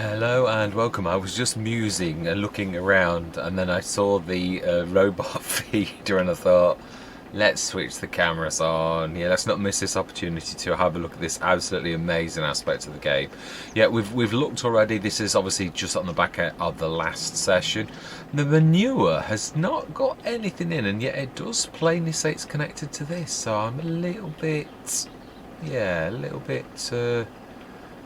Hello and welcome. I was just musing and looking around, and then I saw the robot feeder, and I thought, let's switch the cameras on. Yeah, let's not miss this opportunity to have a look at this absolutely amazing aspect of the game. Yeah, we've looked already. This is obviously just on the back of the last session. The manure has not got anything in, and yet it does plainly say it's connected to this. So I'm a little bit, yeah, a little bit.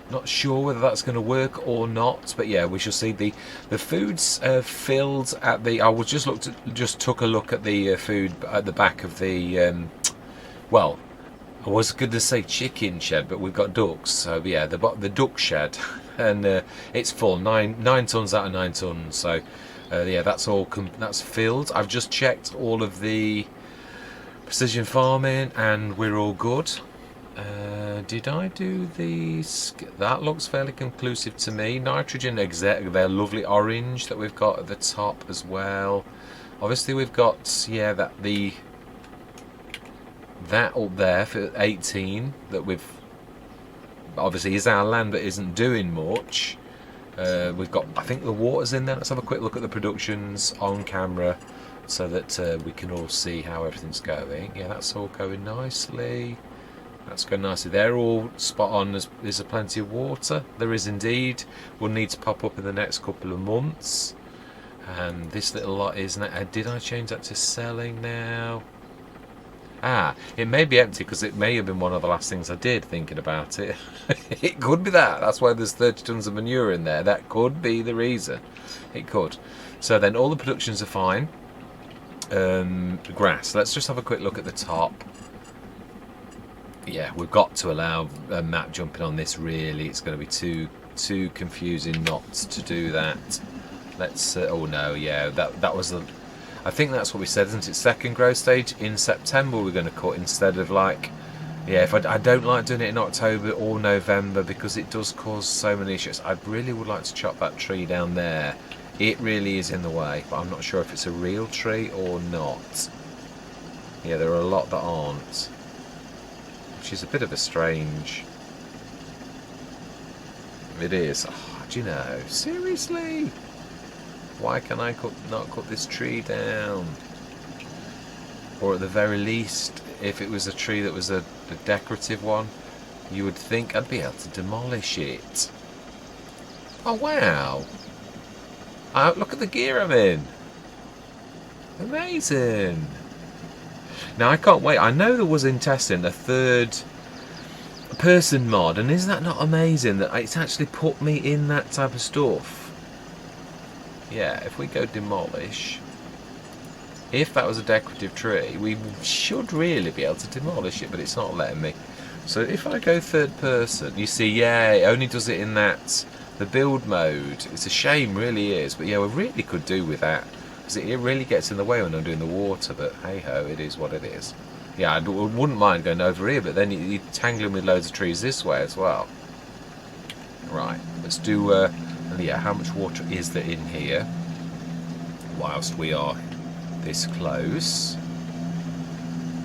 Not sure whether that's going to work or not, but yeah, we shall see. The food's filled at the. I was just took a look at the food at the back of the. Well, I was going to say chicken shed, but we've got ducks, so yeah, the duck shed, and it's full, nine tons out of 9 tons. So yeah, that's filled. I've just checked all of the precision farming, and we're all good. Did I do these? That looks fairly conclusive to me. Nitrogen exec, their lovely orange that we've got at the top as well. Obviously we've got, yeah, that up there for 18 that we've obviously is our land but isn't doing much. We've got, I think the water's in there. Let's have a quick look at the productions on camera so that we can all see how everything's going. Yeah, that's all going nicely. That's going nicely. They're all spot on. There's plenty of water. There is indeed. Will need to pop up in the next couple of months. And this little lot isn't it? Did I change that to selling now? Ah, it may be empty because it may have been one of the last things I did thinking about it. It could be that. That's why there's 30 tons of manure in there. That could be the reason. It could. So then all the productions are fine. Grass. Let's just have a quick look at the top. Yeah, we've got to allow Matt jumping on this. Really, it's going to be too confusing not to do that. Let's. Oh no, yeah, that was the. I think that's what we said, isn't it? Second growth stage in September. We're going to cut instead of like. Yeah, if I don't like doing it in October or November because it does cause so many issues. I really would like to chop that tree down there. It really is in the way, but I'm not sure if it's a real tree or not. Yeah, there are a lot that aren't. Which is a bit of a strange. It is. Oh, do you know? Seriously? Why can I not cut this tree down? Or at the very least, if it was a tree that was a decorative one, you would think I'd be able to demolish it. Oh wow! Look at the gear I'm in. Amazing. Now I can't wait. I know there was in testing a third person mod, and isn't that not amazing that it's actually put me in that type of stuff? Yeah, if we go demolish, if that was a decorative tree, we should really be able to demolish it, but it's not letting me. So if I go third person, you see, yeah, it only does it in the build mode. It's a shame, really is, but yeah, we really could do with that. Because it really gets in the way when I'm doing the water, but hey ho, it is what it is. Yeah, I wouldn't mind going over here, but then you're tangling with loads of trees this way as well. Right, let's do, yeah, how much water is there in here? Whilst we are this close.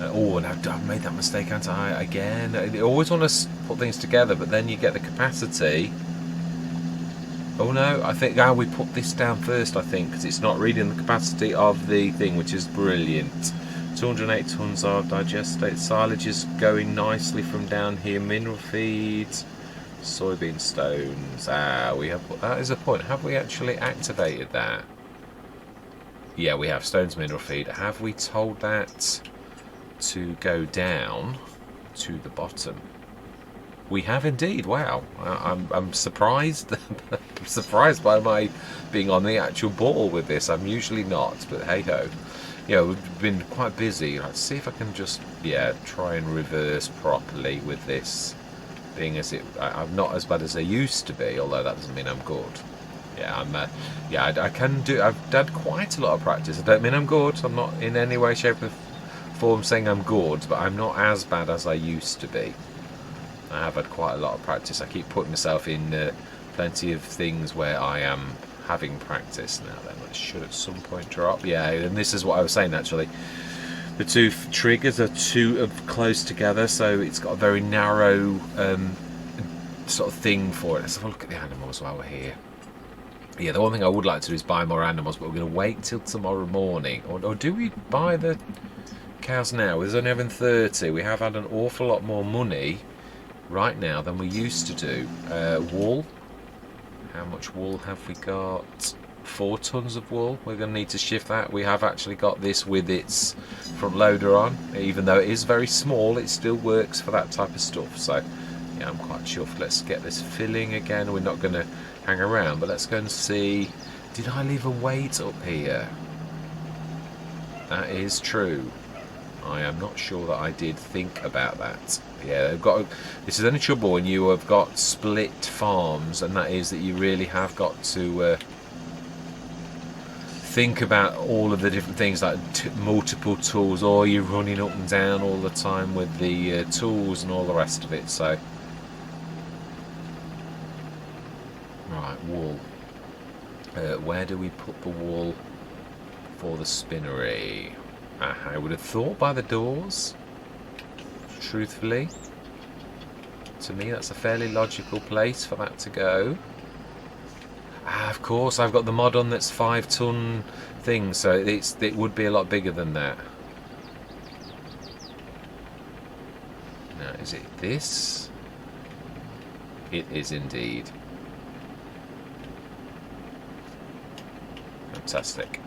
Oh, and I've made that mistake, haven't I? Again, I always want to put things together, but then you get the capacity. Oh no, I think we put this down first, I think, because it's not reading the capacity of the thing, which is brilliant. 208 tons of digestate. Silage is going nicely from down here. Mineral feeds, soybean stones. We have. That is a point. Have we actually activated that? Yeah, we have. Stones mineral feed. Have we told that to go down to the bottom? We have indeed. Wow, I'm surprised. I'm surprised by my being on the actual ball with this. I'm usually not, but hey ho. Yeah, we've been quite busy. Let's see if I can just try and reverse properly with this. Being as I'm not as bad as I used to be, although that doesn't mean I'm good. Yeah, I can do. I've had quite a lot of practice. I don't mean I'm good. I'm not in any way, shape, or form saying I'm good, but I'm not as bad as I used to be. I have had quite a lot of practice. I keep putting myself in plenty of things where I am having practice. Now then, it should at some point drop. Yeah, and this is what I was saying actually. The two triggers are close together, so it's got a very narrow sort of thing for it. Let's have a look at the animals while we're here. Yeah, the one thing I would like to do is buy more animals, but we're going to wait till tomorrow morning. Or do we buy the cows now? There's only 11:30. We have had an awful lot more money right now than we used to do. Wool. How much wool have we got? 4 tons of wool. We're going to need to shift that. We have actually got this with its front loader on. Even though it is very small, it still works for that type of stuff. So, yeah, I'm quite chuffed. Let's get this filling again. We're not going to hang around, but let's go and see. Did I leave a weight up here? That is true. I am not sure that I did think about that. Yeah, they've got. This is only trouble when you have got split farms, and that is that you really have got to think about all of the different things, like multiple tools, or you're running up and down all the time with the tools and all the rest of it. So, right, wool. Where do we put the wool for the spinnery? I would have thought by the doors, truthfully. To me, that's a fairly logical place for that to go. Of course, I've got the mod on that's 5-ton thing, so it would be a lot bigger than that. Now, is it this? It is indeed. Fantastic.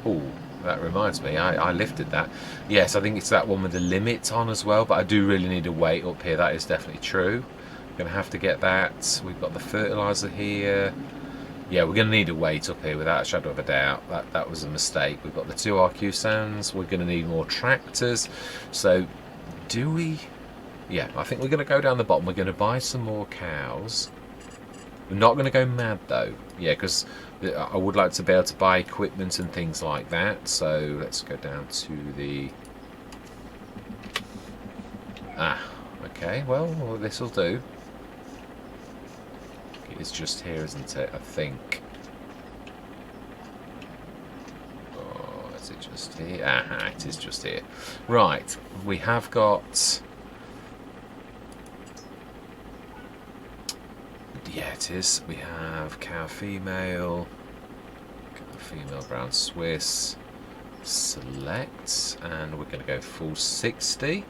Oh, that reminds me, I lifted that. Yes, I think it's that one with the limit on as well, but I do really need a weight up here. That is definitely true. Going to have to get that. We've got the fertilizer here. Yeah, we're going to need a weight up here without a shadow of a doubt. That was a mistake. We've got the 2 RQ stands. We're going to need more tractors. So, do we? Yeah, I think we're going to go down the bottom. We're going to buy some more cows. We're not going to go mad though. Yeah, because I would like to be able to buy equipment and things like that. So let's go down to the. Okay. Well, this will do. It's just here, isn't it? I think. Oh, is it just here? It is just here. Right. We have got. Yeah, it is. We have cow female brown Swiss, select, and we're going to go full 60.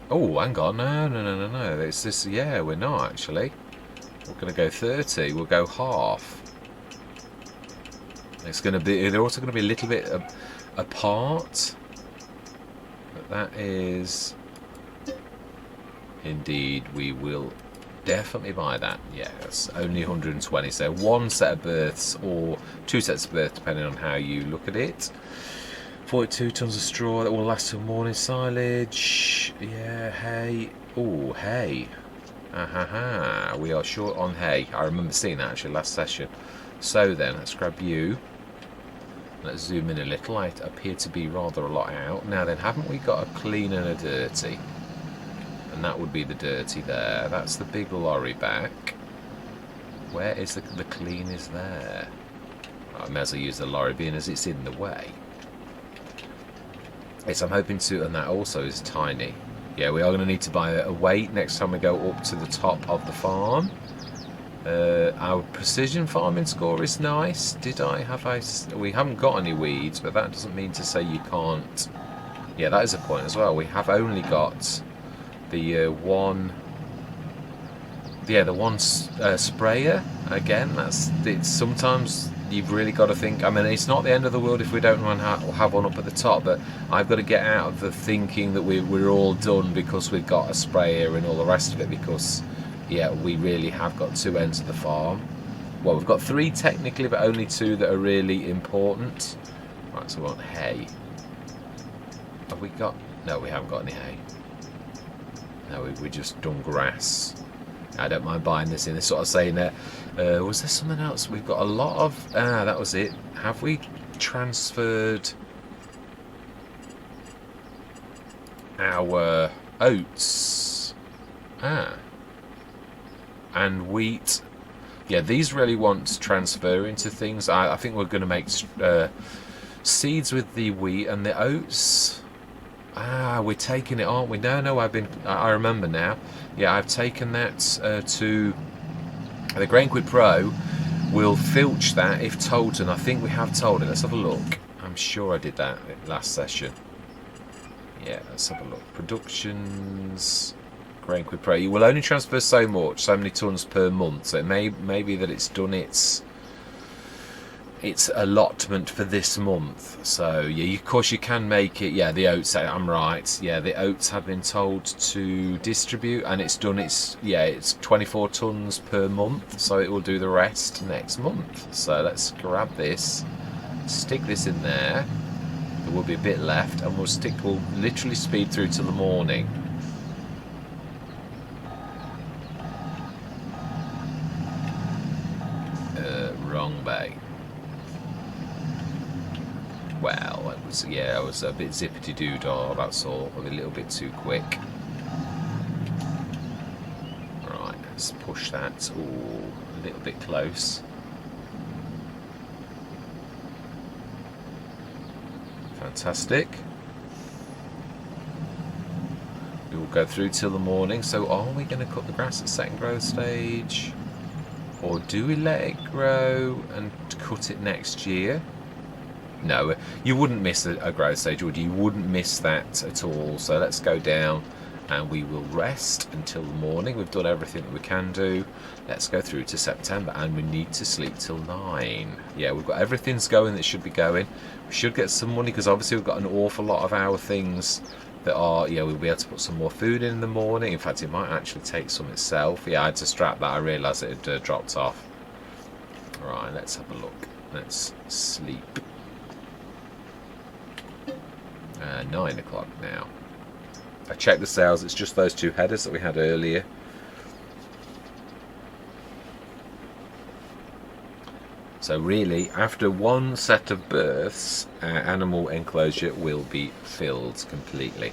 Oh, hang on, no. It's this. Yeah, we're not actually. We're going to go 30. We'll go half. It's going to be. They're also going to be a little bit apart. But that is. Indeed, we will definitely buy that. Yeah, it's only 120. So 1 set of berths or 2 sets of berths, depending on how you look at it. 42 tons of straw that will last till morning silage. Yeah, hay. Oh, hay. We are short on hay. I remember seeing that actually last session. So then, let's grab you. Let's zoom in a little. I appear to be rather a lot out. Now then, haven't we got a clean and a dirty? And that would be the dirty there. That's the big lorry back. Where is the clean is there? I may as well use the lorry being as it's in the way. Yes, I'm hoping to, and that also is tiny. Yeah, we are going to need to buy a weight next time we go up to the top of the farm. Our precision farming score is nice. We haven't got any weeds, but that doesn't mean to say you can't. Yeah, that is a point as well. We have only got the one sprayer. Again, it's sometimes you've really got to think. I mean, it's not the end of the world if we don't have one up at the top, but I've got to get out of the thinking that we're all done because we've got a sprayer and all the rest of it, because yeah, we really have got 2 ends of the farm. Well, we've got 3 technically, but only 2 that are really important. Right, so we want hay. Have we got? No, we haven't got any hay. No, we just done grass. I don't mind buying this in. It's sort of saying that. Was there something else? We've got a lot of. That was it. Have we transferred our oats? And wheat. Yeah, these really want transferring to things. I think we're going to make seeds with the wheat and the oats. Ah, we're taking it, aren't we? No, I remember now. Yeah, I've taken that to the Grainquid Pro. We'll filch that if told, and I think we have told it. Let's have a look. I'm sure I did that last session. Yeah, let's have a look. Productions, Grainquid Pro. You will only transfer so much, so many tons per month. So it may be that it's done its allotment for this month. So yeah, of course you can make it. Yeah, the oats. I'm right. Yeah, the oats have been told to distribute, and it's done its. Yeah, it's 24 tons per month. So it will do the rest next month. So let's grab this, stick this in there. There will be a bit left, and we'll literally speed through till the morning. Wrong bay. Well, it was a bit zippity-doo-dah, that's all. A little bit too quick. Right, let's push that. Ooh, a little bit close. Fantastic. We will go through till the morning. So are we going to cut the grass at second growth stage? Or do we let it grow and cut it next year? No, you wouldn't miss a growth stage, would you? You wouldn't miss that at all. So let's go down and we will rest until the morning. We've done everything that we can do. Let's go through to September, and we need to sleep till 9. Yeah, we've got everything's going that should be going. We should get some money, because obviously we've got an awful lot of our things that are, yeah, we'll be able to put some more food in the morning. In fact, it might actually take some itself. Yeah, I had to strap that. I realised it had dropped off. Right, let's have a look. Let's sleep. 9 o'clock now. I checked the sales. It's just those 2 headers that we had earlier. So really, after 1 set of births, our animal enclosure will be filled completely.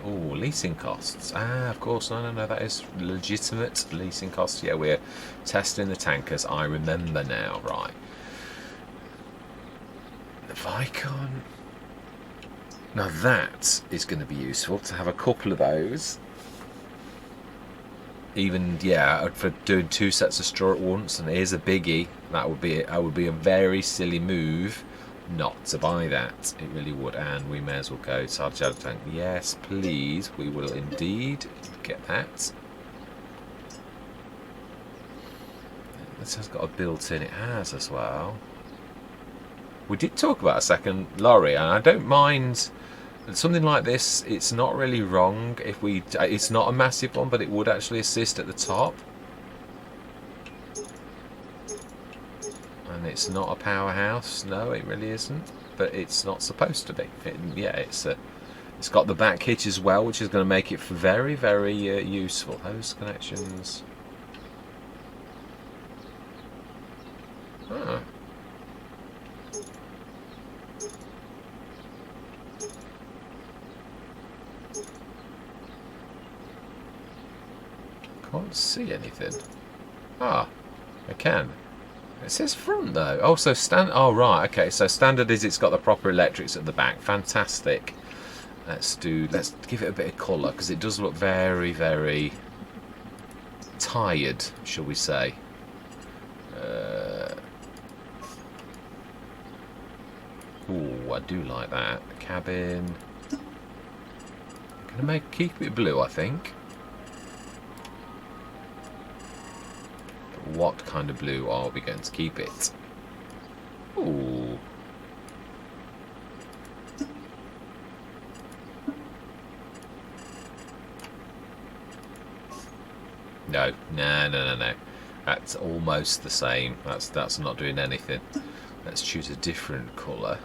Oh, leasing costs. Ah, of course. No, that is legitimate leasing costs. Yeah, we're testing the tankers. I remember now. Right. The Vicon. Now that is going to be useful to have a couple of those. Even, yeah, for doing 2 sets of straw at once, and here's a biggie. That would be a very silly move not to buy that. It really would. And we may as well go to our Shadow Tank. Yes, please. We will indeed get that. This has got a built-in. It has as well. We did talk about a second lorry, and I don't mind something like this. It's not really wrong if we. It's not a massive one, but it would actually assist at the top. And it's not a powerhouse. No, it really isn't. But it's not supposed to be. It's got the back hitch as well, which is going to make it very, very useful. Host connections. Ah. Can't see anything. Ah, I can. It says front though. Oh, so oh, right. Okay, so standard is it's got the proper electrics at the back. Fantastic. Let's give it a bit of colour, because it does look very, very tired, shall we say? Ooh, I do like that. Cabin. Gonna keep it blue, I think. What kind of blue are we going to keep it? Ooh. No. That's almost the same. That's not doing anything. Let's choose a different colour.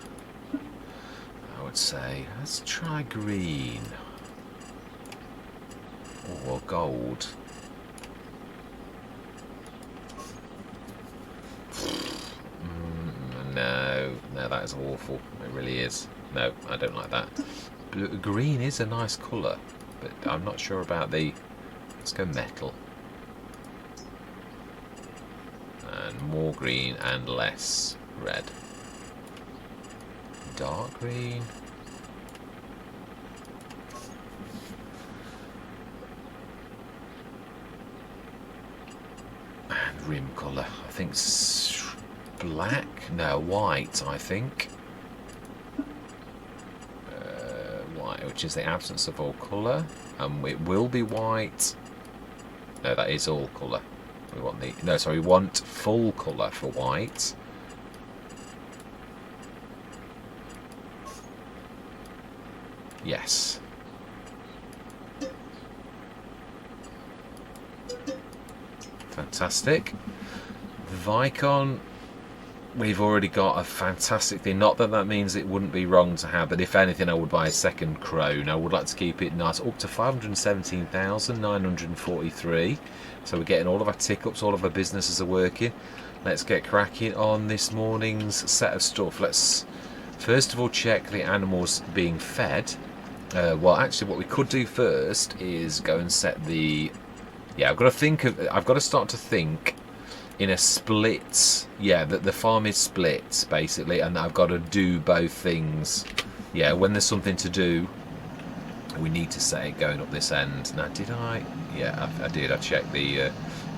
I would say, let's try green. Or gold. No, that is awful. It really is. No, I don't like that. Green is a nice colour, but I'm not sure about the... Let's go metal. And more green and less red. dark green. And rim colour, I think black? No, white, I think. White, which is the absence of all colour. It will be white. No, that is all colour. We want we want full colour for white. Yes. Fantastic. Vicon, we've already got a fantastic thing. Not that that means it wouldn't be wrong to have, but if anything, I would buy a second crone. I would like to keep it nice, up to 517,943. So we're getting all of our tick-ups, all of our businesses are working. Let's get cracking on this morning's set of stuff. Let's first of all check the animals being fed. Well, actually, what we could do first is go and set the... Yeah, I've got to start to think in a split. Yeah, the farm is split basically, and I've got to do both things. Yeah, when there's something to do, we need to set it going up this end. Now, did I? Yeah, I did. I checked the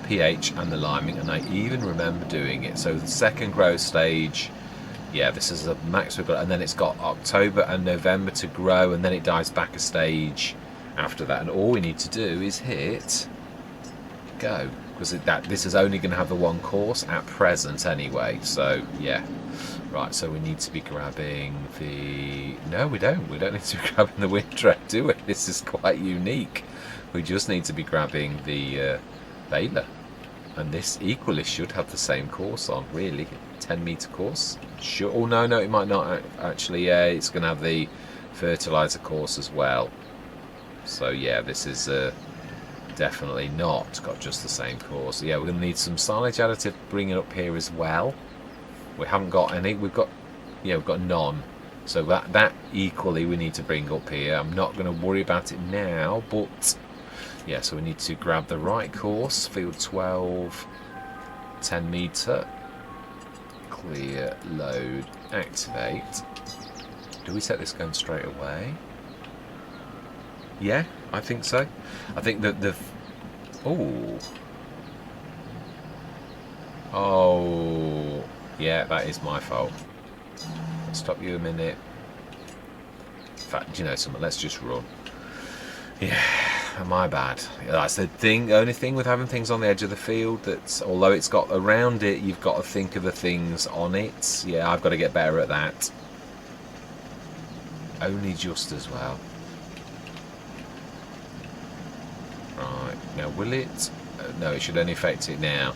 pH and the liming, and I even remember doing it. So the second growth stage, yeah, this is the max we've got, and then it's got October and November to grow, and then it dies back a stage after that. And all we need to do is hit go, because this is only going to have the one course at present anyway. So yeah, right. So we need to be grabbing the. No, we don't. We don't need to be grabbing the wind track, do we? This is quite unique. We just need to be grabbing the baler, and this equally should have the same course on. Really, 10-meter course. Sure. Oh no, it might not actually. Yeah, it's going to have the fertilizer course as well. So yeah, this is definitely not got just the same course. Yeah, we're going to need some silage additive bringing up here as well. We haven't got any. We've got none. So that equally we need to bring up here. I'm not going to worry about it now, but yeah, so we need to grab the right course. Field 12, 10-meter. Clear, load, activate. Do we set this going straight away? Yeah, I think so. I think that oh, yeah, that is my fault. I'll stop you a minute. In fact, you know something, let's just run. Yeah, my bad. That's the only thing with having things on the edge of the field, that's, although it's got around it, you've got to think of the things on it. Yeah, I've got to get better at that. Only just as well. Right, now will it? No, it should only affect it now.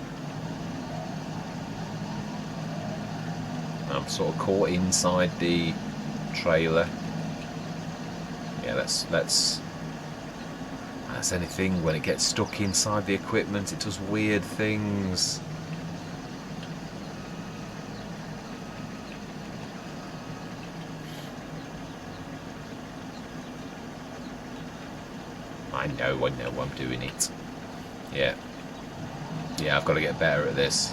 I'm sort of caught inside the trailer. Yeah, that's anything. When it gets stuck inside the equipment, it does weird things. I know I'm doing it. Yeah, I've got to get better at this.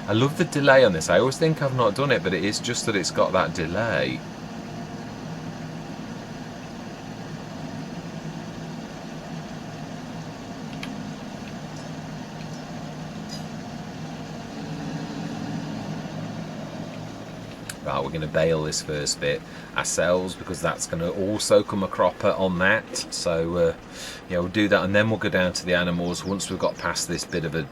I love the delay on this. I always think I've not done it, but it is just that it's got that delay. Right, we're going to bale this first bit ourselves, because that's going to also come a cropper on that. So yeah, we'll do that, and then we'll go down to the animals once we've got past this bit of a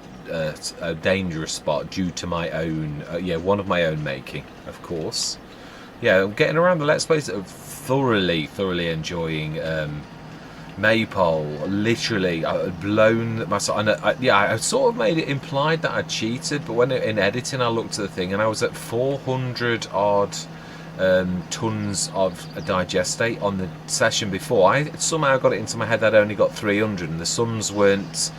dangerous spot due to my own one of my own making, of course. Yeah, I'm getting around the Let's Plays, thoroughly enjoying Maypole. Literally, I've blown myself. I sort of made it implied that I cheated, but when in editing I looked at the thing and I was at 400 odd tons of digestate on the session before. I somehow got it into my head that I only got 300, and the sums weren't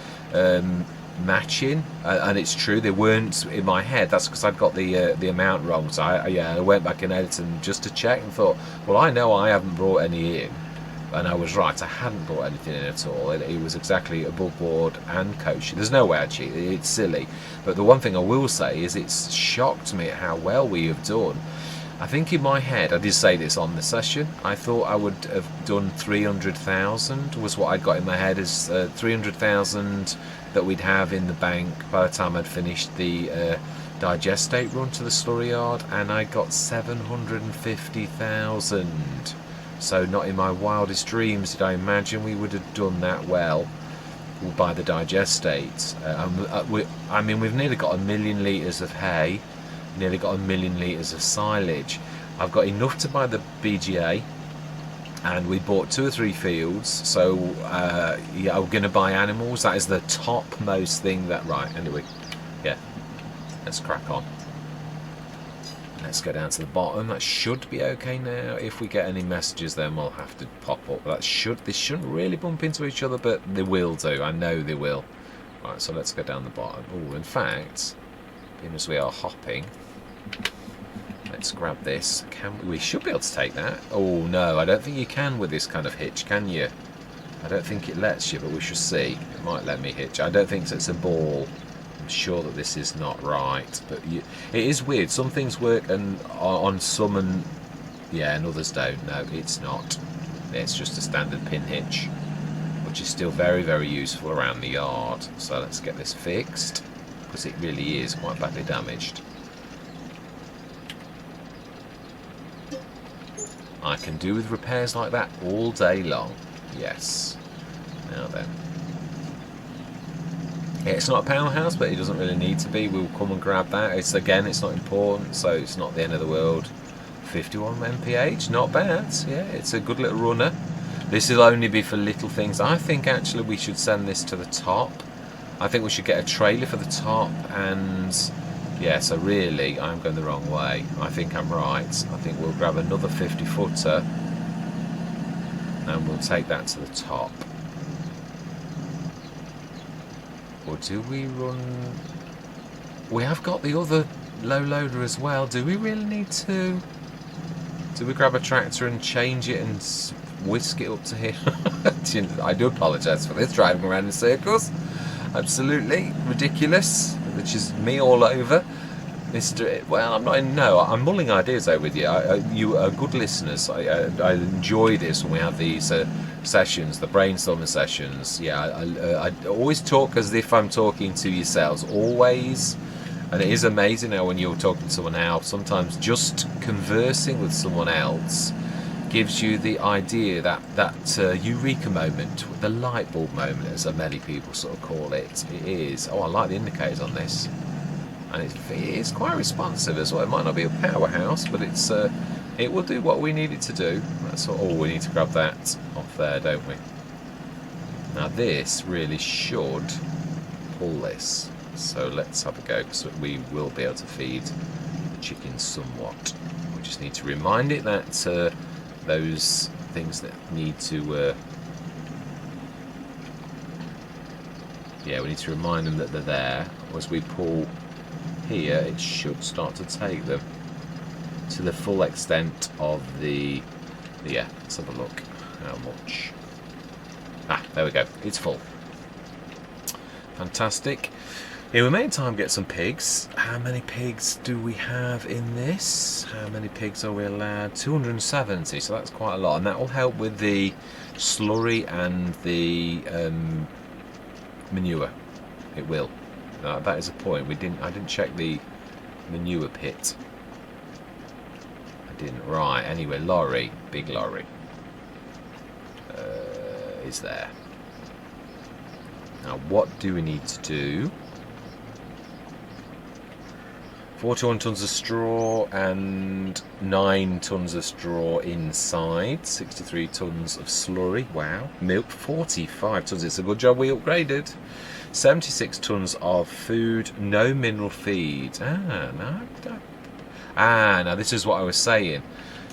matching, and it's true, they weren't in my head. That's because I'd got the amount wrong. So I went back and edited just to check and thought, well, I know I haven't brought any in. And I was right, I hadn't bought anything in at all. It was exactly above board and kosher. There's no way I'd cheat, it's silly. But the one thing I will say is it's shocked me at how well we have done. I think in my head, I did say this on the session, I thought I would have done 300,000 was what I'd got in my head as 300,000 that we'd have in the bank by the time I'd finished the digestate run to the slurry yard, and I got 750,000. So not in my wildest dreams did I imagine we would have done that well by the digestate. I mean, we've nearly got 1 million litres of hay, nearly got 1 million litres of silage. I've got enough to buy the BGA, and we bought 2 or 3 fields. So yeah, I'm going to buy animals. That is the topmost thing that, right, anyway, yeah, let's crack on. Let's go down to the bottom. That should be okay now. If we get any messages, then we'll have to pop up. They shouldn't really bump into each other, but they will do. I know they will. Right, so let's go down the bottom. Oh, in fact, being as we are hopping, let's grab this. We should be able to take that. Oh no, I don't think you can with this kind of hitch, can you? I don't think it lets you, but we shall see. It might let me hitch. I don't think it's a ball. I'm sure that this is not right, but it is weird. Some things work and on some, and yeah, and others don't. No, it's not. It's just a standard pin hitch, which is still very, very useful around the yard. So let's get this fixed, because it really is quite badly damaged. I can do with repairs like that all day long. Yes. Now then. It's not a powerhouse, but it doesn't really need to be. We'll come and grab that. It's not important, so it's not the end of the world. 51 mph, not bad. Yeah, it's a good little runner. This will only be for little things. I think actually we should send this to the top. I think we should get a trailer for the top, and yeah, so really I'm going the wrong way. I think I'm right. I think we'll grab another 50 footer and we'll take that to the top. Or do we run... We have got the other low loader as well. Do we really need to... Do we grab a tractor and change it and whisk it up to here? I do apologise for this, driving around in circles. Absolutely ridiculous, which is me all over. Well, I'm not in... No, I'm mulling ideas out with you. You are good listeners. I enjoy this when we have these... sessions, the brainstorming sessions. Yeah, I always talk as if I'm talking to yourselves, always. And it is amazing how when you're talking to someone else, sometimes just conversing with someone else gives you the idea, that eureka moment, the light bulb moment, as many people sort of call it. It is. Oh, I like the indicators on this, and it's quite responsive as well. It might not be a powerhouse, but it's it will do what we need it to do. That's all. We need to grab that off there, don't we? Now this really should pull this. So let's have a go, because we will be able to feed the chickens somewhat. We just need to remind it that those things that need to... yeah, we need to remind them that they're there. As we pull here, it should start to take them to the full extent of the... Yeah, let's have a look. How much? Ah, there we go. It's full. Fantastic. Yeah, we may in time get some pigs. How many pigs do we have in this? How many pigs are we allowed? 270, so that's quite a lot. And that will help with the slurry and the manure. It will. That is a point. I didn't check the manure pit. Didn't. Right, anyway, lorry, big lorry is there. Now what do we need to do? 41 tons of straw and 9 tons of straw inside, 63 tons of slurry, wow. Milk, 45 tons, it's a good job we upgraded. 76 tons of food, no mineral feed. Now this is what I was saying.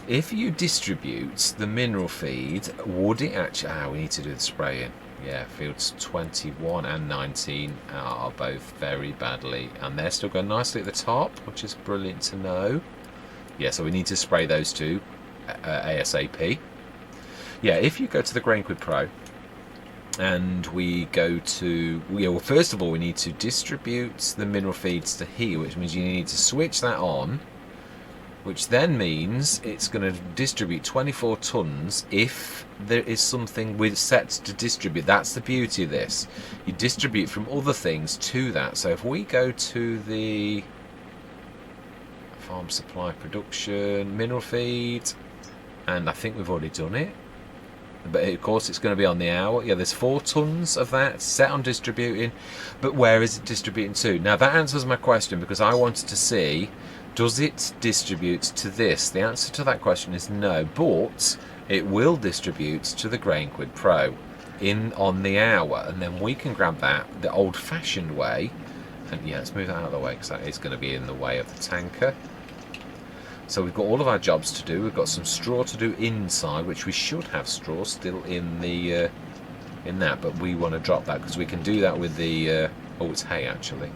If you distribute the mineral feed, would it actually... we need to do the spraying. Yeah, fields 21 and 19 are both very badly, and they're still going nicely at the top, which is brilliant to know. Yeah, so we need to spray those two ASAP. Yeah, if you go to the Grainquid Pro, and we go to, well, first of all, we need to distribute the mineral feeds to here, which means you need to switch that on, which then means it's going to distribute 24 tons if there is something with set to distribute. That's the beauty of this. You distribute from other things to that. So if we go to the farm supply production, mineral feed, and I think we've already done it. But of course it's going to be on the hour. Yeah, there's 4 tons of that set on distributing. But where is it distributing to? Now that answers my question, because I wanted to see, does it distribute to this? The answer to that question is no, but it will distribute to the Grainquid Pro in on the hour, and then we can grab that the old-fashioned way. And yeah, let's move that out of the way because that is going to be in the way of the tanker. So we've got all of our jobs to do. We've got some straw to do inside, which we should have straw still in the in that, but we want to drop that because we can do that with the oh, it's hay actually.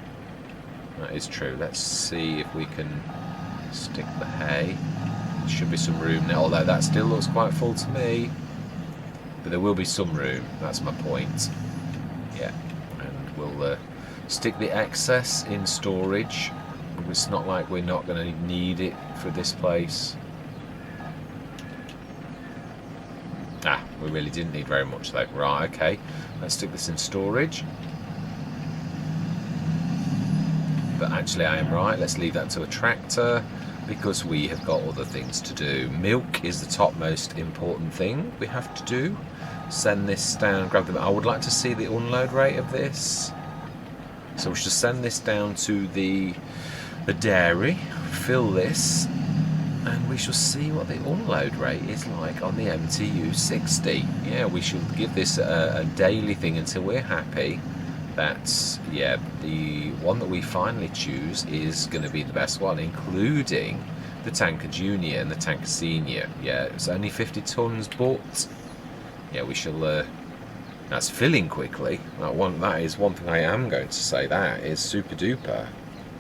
That is true. Let's see if we can stick the hay. There should be some room now, although that still looks quite full to me. But there will be some room. That's my point. Yeah, and we'll stick the excess in storage. It's not like we're not going to need it for this place. Ah, we really didn't need very much though. Right, okay. Let's stick this in storage. But actually I am right. Let's leave that to a tractor because we have got other things to do. Milk is the top most important thing we have to do. Send this down, grab them. I would like to see the unload rate of this. So we should send this down to the dairy, fill this, and we shall see what the unload rate is like on the MTU 60. Yeah, we should give this a daily thing until we're happy that, yeah, the one that we finally choose is going to be the best one, including the Tanker Junior and the Tanker Senior. Yeah, it's only 50 tons, but yeah, we shall. That's filling quickly. That is one thing I am going to say. That is super duper.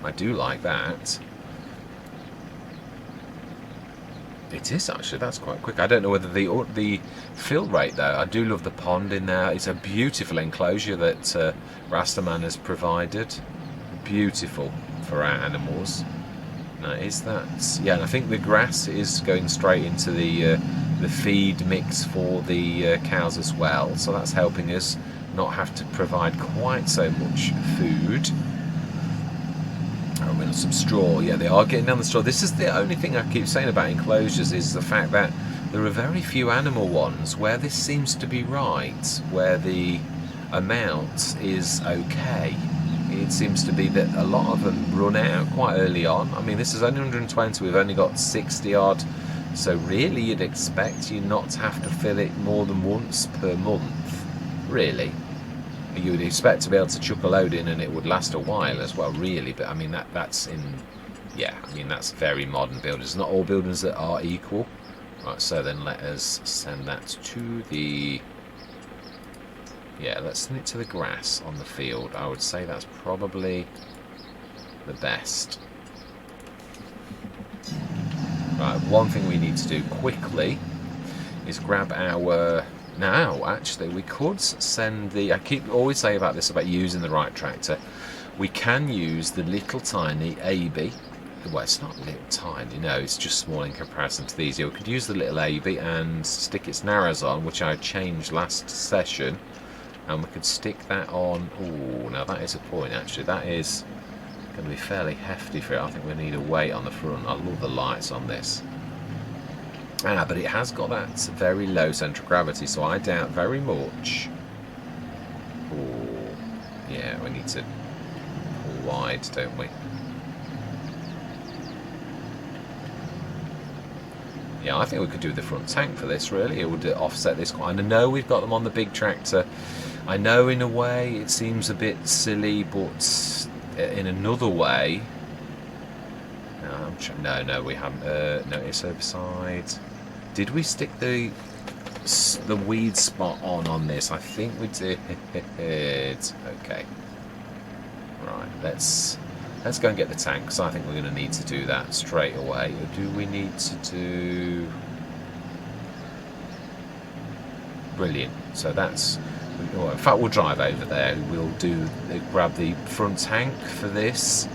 I do like that. It is actually. That's quite quick. I don't know whether the fill rate though. I do love the pond in there. It's a beautiful enclosure that Rastaman has provided. Beautiful for our animals. Now is that? Yeah, and I think the grass is going straight into the feed mix for the cows as well. So that's helping us not have to provide quite so much food. Oh, some straw. Yeah, they are getting down the straw. This is the only thing I keep saying about enclosures, is the fact that there are very few animal ones where this seems to be right, where the amount is okay. It seems to be that a lot of them run out quite early on. I mean, this is only 120, we've only got 60 odd, so really you'd expect you not to have to fill it more than once per month, really. You would expect to be able to chuck a load in and it would last a while as well, really. But I mean, that's in, yeah, I mean, that's very modern buildings. Not all buildings that are equal. Right, so then let us send that to the, yeah, let's send it to the grass on the field. I would say that's probably the best. Right, one thing we need to do quickly is grab our... Now, actually, we could send the... I keep always say about this, about using the right tractor. We can use the little tiny AB. Well, it's not little tiny, no, it's just small in comparison to these. We could use the little AB and stick its narrows on, which I changed last session. And we could stick that on... Oh, now that is a point, actually. That is going to be fairly hefty for it. I think we need a weight on the front. I love the lights on this. But it has got that very low centre of gravity, so I doubt very much. Oh, yeah, we need to pull wide, don't we? Yeah, I think we could do the front tank for this, really. It would offset this quite. I know we've got them on the big tractor. I know in a way it seems a bit silly, but in another way... No, we haven't. No, it's herbicide. Did we stick the weed spot on this? I think we did. Okay. Right. Let's go and get the tank, because I think we're going to need to do that straight away. Or do we need to do? Brilliant. So that's, well, in fact, we'll drive over there. We'll grab the front tank for this.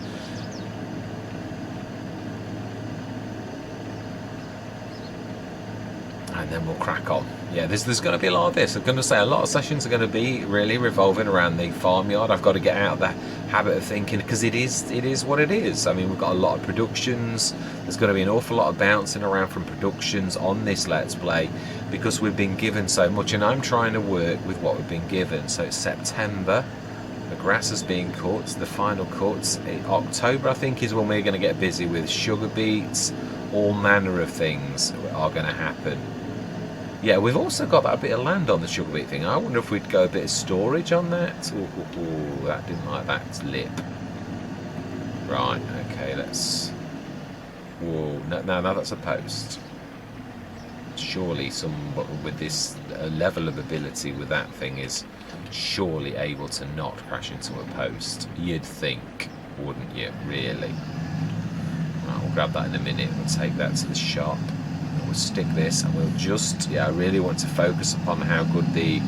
And then we'll crack on. Yeah, there's going to be a lot of this. I'm going to say a lot of sessions are going to be really revolving around the farmyard. I've got to get out of the habit of thinking, because it is what it is. I mean, we've got a lot of productions. There's going to be an awful lot of bouncing around from productions on this Let's Play, because we've been given so much, and I'm trying to work with what we've been given. So it's September. The grass is being cut. The final cuts. October, I think, is when we're going to get busy with sugar beets. All manner of things are going to happen. Yeah, we've also got that bit of land on the sugar beet thing. I wonder if we'd go a bit of storage on that. Ooh, that didn't like that lip. Right, okay, let's... Whoa, no, that's a post. Surely someone with this level of ability with that thing is surely able to not crash into a post. You'd think, wouldn't you, really? Right, we'll grab that in a minute. We'll take that to the shop. We'll stick this, and we'll just, I really want to focus upon how good the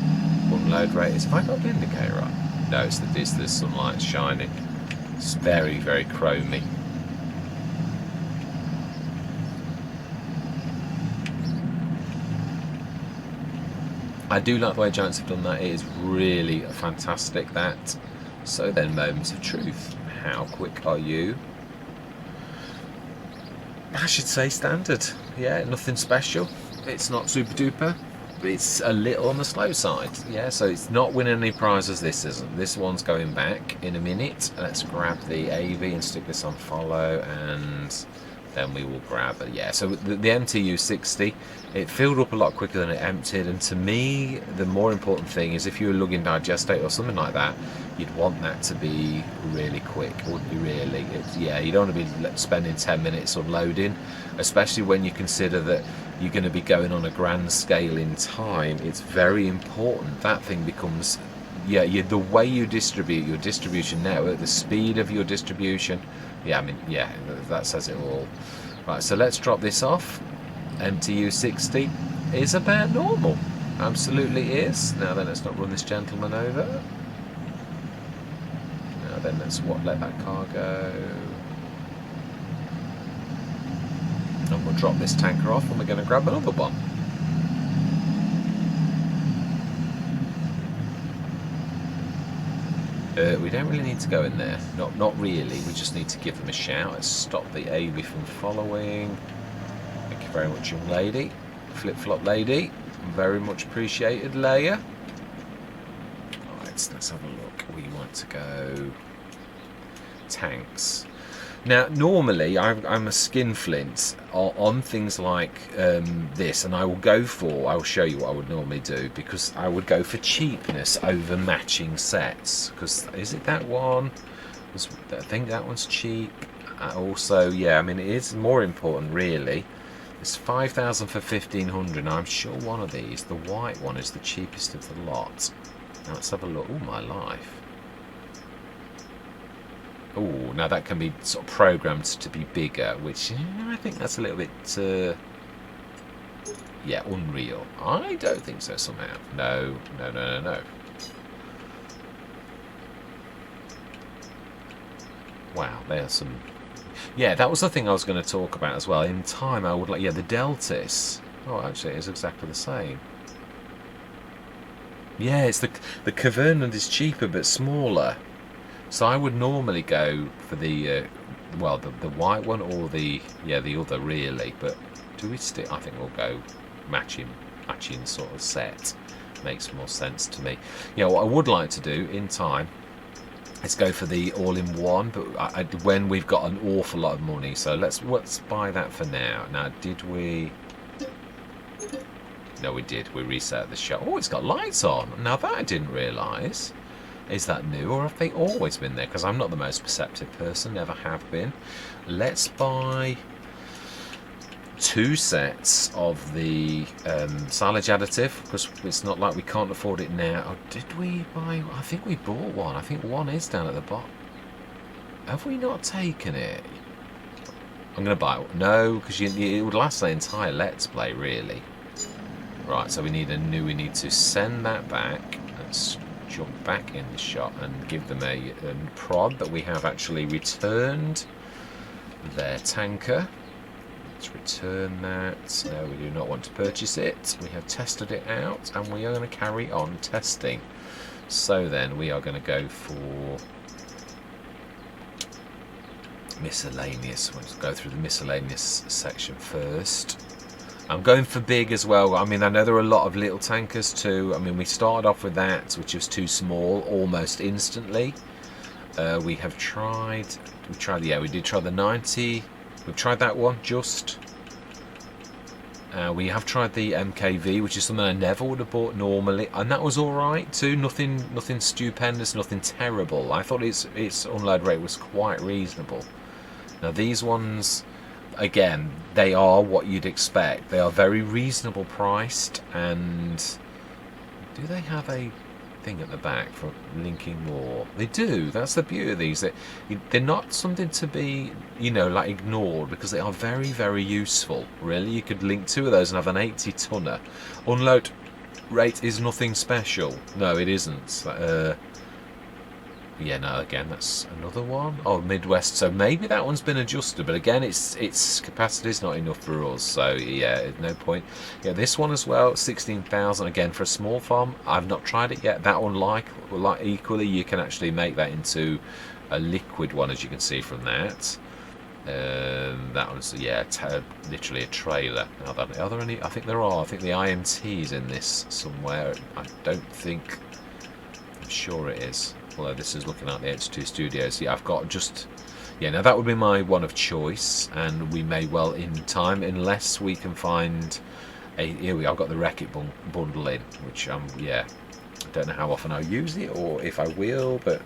unload rate is. Have I got the indicator on? No, it's the sunlight shining. It's very, very chromy. I do like the way Giants have done that. It is really fantastic, that. So then, moments of truth. How quick are you? I should say standard. Yeah, nothing special. It's not super duper, but it's a little on the slow side. Yeah, so it's not winning any prizes. This isn't. This one's going back in a minute. Let's grab the AV and stick this on follow, and then we will grab it. Yeah, so the MTU 60, it filled up a lot quicker than it emptied, and to me, the more important thing is if you were lugging digestate or something like that, you'd want that to be really quick, wouldn't you, really? Yeah, you don't want to be spending 10 minutes unloading, especially when you consider that you're going to be going on a grand scale in time. It's very important. That thing becomes, the way you distribute your distribution network, the speed of your distribution. Yeah, I mean, yeah, that says it all. Right, so let's drop this off. MTU 60 is about normal. Absolutely is. Now then, let's not run this gentleman over. Now then, let's let that car go. And we'll drop this tanker off, and we're going to grab another one. We don't really need to go in there. Not really. We just need to give them a shout. Let's stop the AV from following. Thank you very much, young lady. Flip-flop lady. Very much appreciated, Leia. Alright, let's have a look. We want to go... tanks. Now, normally, I'm a skinflint on things like this, and I will show you what I would normally do, because I would go for cheapness over matching sets. Because, is it that one? I think that one's cheap. Also, yeah, I mean, it is more important, really. It's 5,000 for 1,500. Now, I'm sure one of these, the white one, is the cheapest of the lot. Now, let's have a look. Oh, my life. Oh, now that can be sort of programmed to be bigger, which I think that's a little bit, unreal. I don't think so somehow. No. Wow, there's some... Yeah, that was the thing I was going to talk about as well. In time, I would like... Yeah, the Deltis. Oh, actually, it's exactly the same. Yeah, it's the Cavernland is cheaper but smaller. So I would normally go for the the white one, or the other, really. But do we stick? I think we'll go matching sort of set. Makes more sense to me. Yeah, what I would like to do in time is go for the all-in-one, but when we've got an awful lot of money. So let's buy that for now. Now, did we? No, we did. We reset the shop. Oh, it's got lights on. Now that I didn't realise. Is that new, or have they always been there? Because I'm not the most perceptive person, never have been. Let's buy 2 sets of the silage additive, because it's not like we can't afford it now. Oh, did we buy? I think we bought one. I think one is down at the bottom. Have we not taken it? I'm going to buy it. No, because it would last the entire Let's Play, really. Right, so we need to send that back. Let's jump back in the shot and give them a prod that we have actually returned their tanker. Let's return that. No, we do not want to purchase it. We have tested it out and we are going to carry on testing. So then we are going to go for miscellaneous. Let's go through the miscellaneous section first. I'm going for big as well. I mean, I know there are a lot of little tankers too. I mean, we started off with that, which was too small almost instantly. We did try the 90. We've tried that one just. We have tried the MKV, which is something I never would have bought normally, and that was all right too. Nothing stupendous, nothing terrible. I thought its unload rate was quite reasonable. Now these ones, again, they are what you'd expect. They are very reasonable priced, and do they have a thing at the back for linking more? They do. That's the beauty of these. They're not something to be, like ignored, because they are very, very useful. Really, you could link two of those and have an 80-tonner. Unload rate is nothing special. No, it isn't. Yeah, no, again, that's another one. Oh, Midwest. So maybe that one's been adjusted, but again, its capacity is not enough for us. So yeah, no point. Yeah, this one as well, 16,000. Again, for a small farm, I've not tried it yet. That one, like equally, you can actually make that into a liquid one, as you can see from that. That one's literally a trailer. Are there any? I think there are. I think the IMT's in this somewhere. I'm sure it is. Although this is looking at the H2 Studios. Yeah, I've got just... Yeah, now that would be my one of choice, and we may well in time, unless we can find a... Here we are, I've got the Wreck-It bundle in, which, I don't know how often I'll use it, or if I will, but...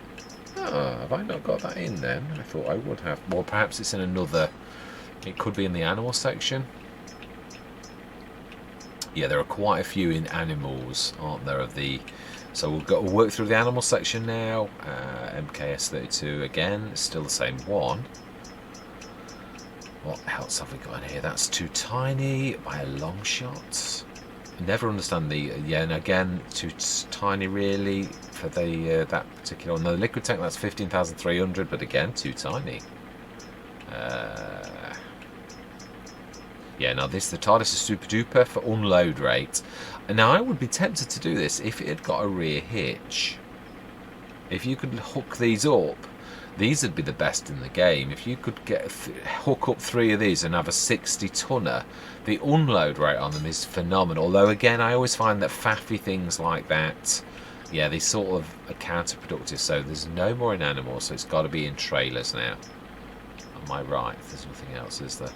have I not got that in then? I thought I would have. Well, perhaps it's in another... It could be in the animal section. Yeah, there are quite a few in animals, aren't there, of the... So we'll work through the animal section now. MKS32 again, still the same one. What else have we got in here? That's too tiny by a long shot. Never understand the and again too tiny really for the that particular one. No, the liquid tank, that's 15,300, but again too tiny. Yeah, now the TARDIS is super duper for unload rate. Now I would be tempted to do this if it had got a rear hitch. If you could hook these up, these would be the best in the game. If you could hook up 3 of these and have a 60-tonner, the unload rate on them is phenomenal. Although again, I always find that faffy things like that, yeah, they sort of are counterproductive. So there's no more in animals, so it's got to be in trailers now. Am I right? There's nothing else, is there?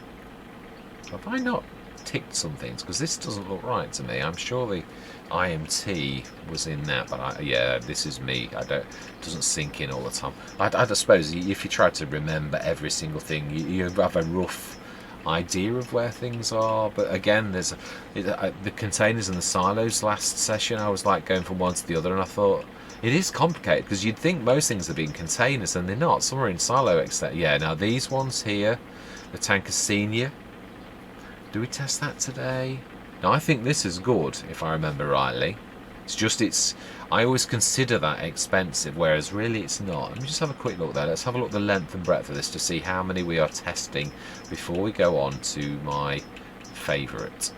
Have I not ticked some things? Because this doesn't look right to me. I'm sure the IMT was in that, but yeah, this is me. It doesn't sink in all the time. I suppose if you try to remember every single thing, you have a rough idea of where things are. But again, there's the containers and the silos. Last session, I was like going from one to the other, and I thought it is complicated because you'd think most things are being containers, and they're not. Some are in silo, except yeah. Now these ones here, the Tanker Senior. Do we test that today? Now I think this is good, if I remember rightly. I always consider that expensive, whereas really it's not. Let me just have a quick look there. Let's have a look at the length and breadth of this to see how many we are testing before we go on to my favourite.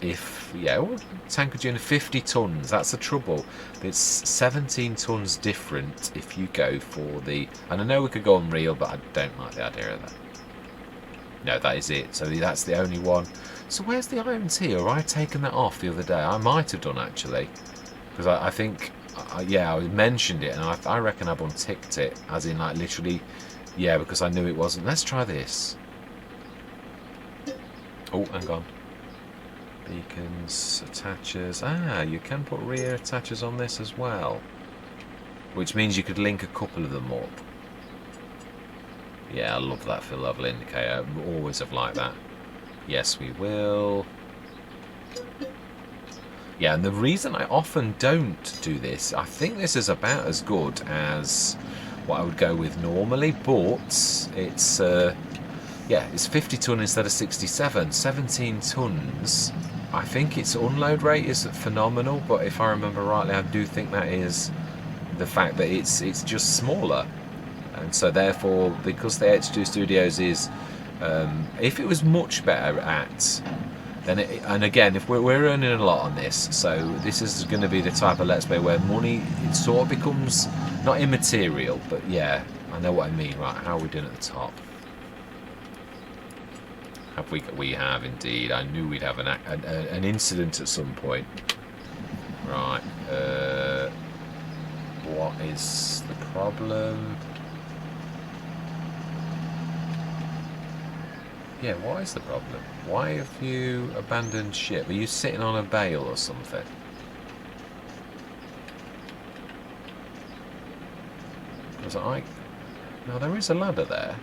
Tanker Junior 50 tons, that's the trouble. It's 17 tons different if you go for the... And I know we could go on real, but I don't like the idea of that. No, that is it. So that's the only one. So where's the IMT? Or I taken that off the other day? I might have done actually, because I think, I mentioned it, and I reckon I've unticked it, as in like literally, yeah, because I knew it wasn't. Let's try this. Oh, hang on. Beacons, attachers. You can put rear attachers on this as well, which means you could link a couple of them up. Yeah, I love that for level indicator. I always have liked that. Yes, we will. Yeah, and the reason I often don't do this, I think this is about as good as what I would go with normally, but it's 50 ton instead of 67, 17 tons. I think its unload rate is phenomenal, but if I remember rightly, I do think that is the fact that it's just smaller, and so therefore, because the H2 Studios is, if it was much better at, then and again, if we're earning a lot on this, so this is going to be the type of Let's Play where money, it sort of becomes not immaterial, but yeah, I know what I mean. Right, how are we doing at the top? Have we have indeed. I knew we'd have an incident at some point. Right. What is the problem? Yeah, what is the problem? Why have you abandoned ship? Are you sitting on a bale or something? Because no, there is a ladder there.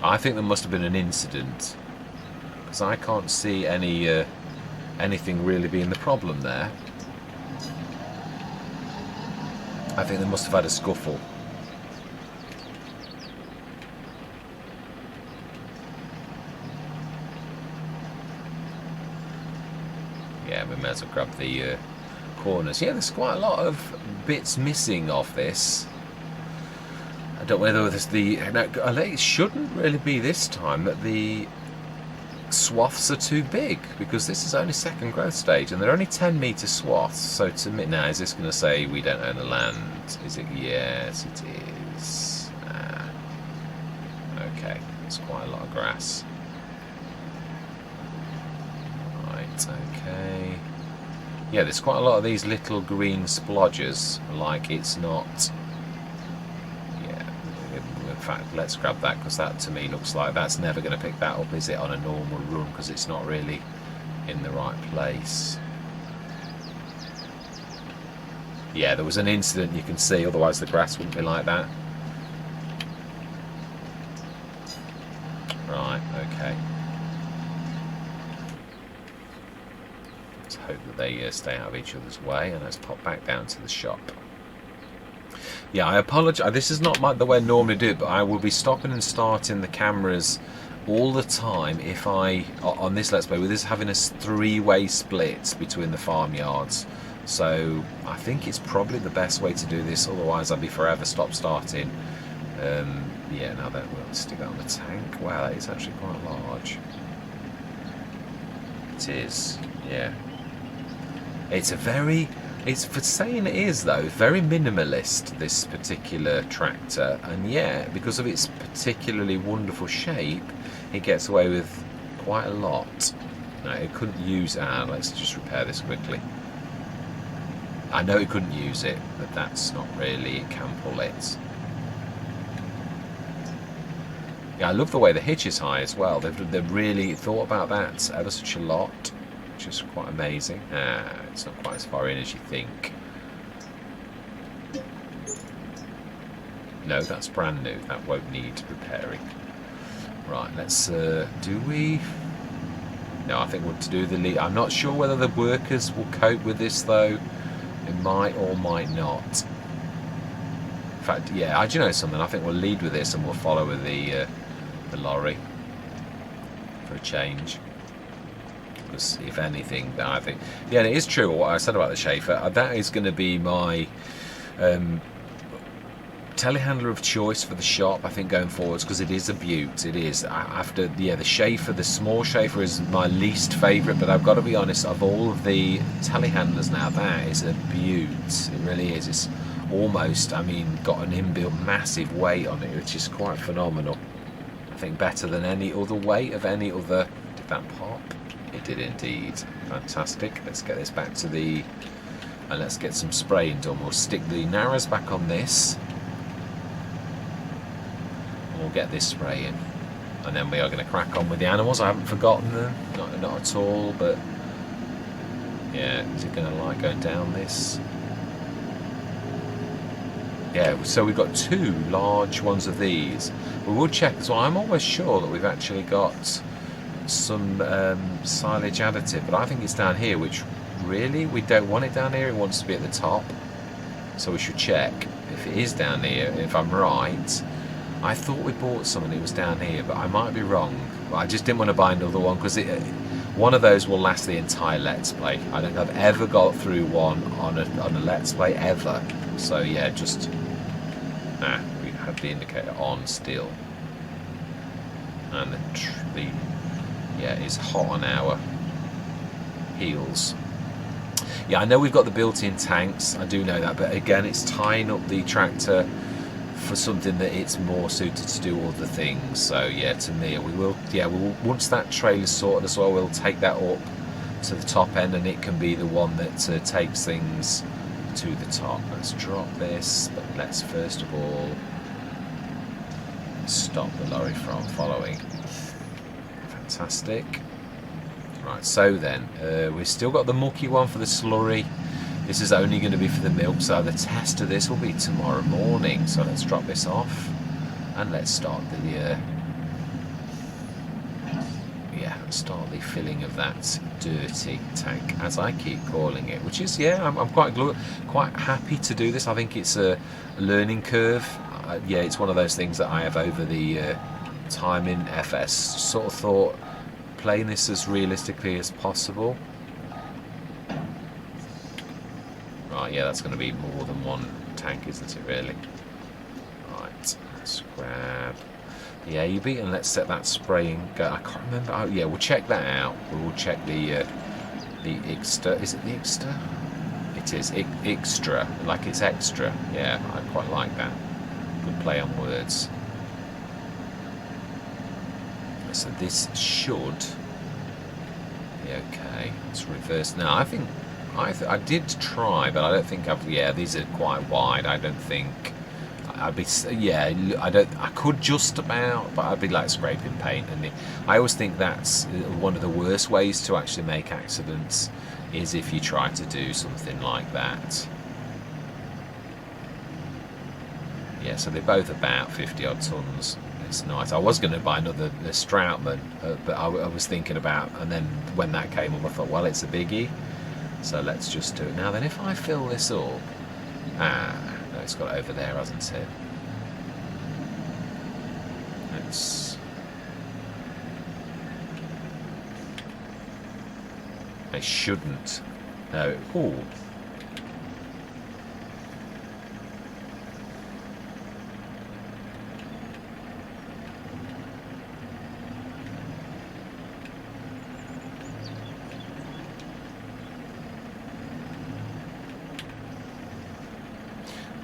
I think there must have been an incident, because I can't see anything really being the problem there. I think they must have had a scuffle. Yeah, we may as well grab the corners. Yeah, there's quite a lot of bits missing off this. I don't know whether it's it shouldn't really be this time that the swaths are too big, because this is only second growth stage and they're only 10-metre swaths. So to me, now is this going to say we don't own the land? Is it? Yes, it is. Okay, it's quite a lot of grass. Right, okay. Yeah, there's quite a lot of these little green splodges, like it's not. In fact, let's grab that, because that to me looks like that's never going to pick that up, is it, on a normal run, because it's not really in the right place. Yeah, there was an incident, you can see, otherwise the grass wouldn't be like that. Right, okay. Let's hope that they stay out of each other's way, and let's pop back down to the shop. Yeah, I apologise. This is not the way I normally do it, but I will be stopping and starting the cameras all the time if on this Let's Play, with this having a three-way split between the farmyards. So I think it's probably the best way to do this, otherwise I'd be forever stop-starting. Yeah, now that we'll stick that on the tank. Wow, that is actually quite large. It is, yeah. It's for saying it is, though, very minimalist, this particular tractor, and yeah, because of its particularly wonderful shape, it gets away with quite a lot. No, it couldn't use let's just repair this quickly. I know it couldn't use it, but that's not really, it can pull it. Yeah, I love the way the hitch is high as well. They've really thought about that ever such a lot. Which is quite amazing. It's not quite as far in as you think. No, that's brand new. That won't need repairing. Right, let's do we? No, I think we'll do the lead. I'm not sure whether the workers will cope with this, though. It might or might not. In fact, yeah, do you know something? I think we'll lead with this and we'll follow with the lorry for a change. Because if anything, I think, yeah, it is true what I said about the Schaefer. That is going to be my telehandler of choice for the shop, I think, going forwards, because it is a beaut. It is. After the Schaefer, the small Schaefer is my least favourite, but I've got to be honest, of all of the telehandlers now, that is a beaut. It really is. It's almost, I mean, got an inbuilt massive weight on it, which is quite phenomenal. I think better than any other weight of any other. Did that pop? It did indeed. Fantastic. Let's get this back to and let's get some spraying done. We'll stick the Narras back on this. And we'll get this spraying. And then we are going to crack on with the animals. I haven't forgotten them. Not at all, but yeah, is it going to like going down this? Yeah, so we've got two large ones of these. We will check as well. I'm almost sure that we've actually got some silage additive, but I think it's down here, which really we don't want it down here. It wants to be at the top, so we should check if it is down here. If I'm right, I thought we bought some and it was down here, but I might be wrong. I just didn't want to buy another one because one of those will last the entire Let's Play. I don't think I've ever got through one on a Let's Play ever. So yeah, just we have the indicator on still, and it's hot on our heels. Yeah, I know we've got the built-in tanks. I do know that, but again, it's tying up the tractor for something that it's more suited to do other things. So yeah, to me, we will once that trailer's sorted as well, we'll take that up to the top end, and it can be the one that takes things to the top. Let's drop this, but let's first of all stop the lorry from following. Fantastic. Right, so then we've still got the mucky one for the slurry. This is only going to be for the milk, so the test of this will be tomorrow morning. So let's drop this off and let's start the start the filling of that dirty tank, as I keep calling it. Which is, I'm quite happy to do this. I think it's a learning curve. It's one of those things that I have over the time in FS. Sort of thought playing this as realistically as possible. Right, yeah, that's going to be more than one tank, isn't it, really? Right, let's grab the AB and let's set that spraying go. I can't remember. Oh, yeah, we'll check that out. We'll check the Ixta. Is it the Ixta? It is. Extra, like it's extra. Yeah, I quite like that. Good play on words. So this should be okay. Let's reverse now. I think I did try, but I don't think I've. Yeah, these are quite wide. I don't think I'd be. Yeah, I could just about, but I'd be like scraping paint. And I always think that's one of the worst ways to actually make accidents, is if you try to do something like that. Yeah, so they're both about 50 odd tons. It's nice. I was going to buy another Rastaman, but I was thinking about, and then when that came up, I thought, well, it's a biggie. So let's just do it. Now then, if I fill this up... no, it's got it over there, hasn't it? Let's... I shouldn't. No. Ooh.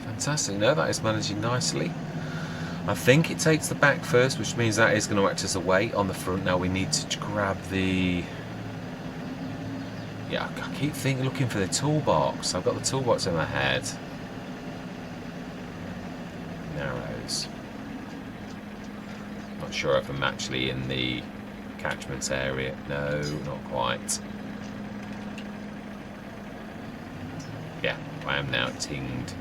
Fantastic. No, that is managing nicely. I think it takes the back first, which means that is going to act as a weight on the front. Now we need to grab the... Yeah, I keep looking for the toolbox. I've got the toolbox in my head. Narrows. Not sure if I'm actually in the catchment area. No, not quite. Yeah, I am now tinged.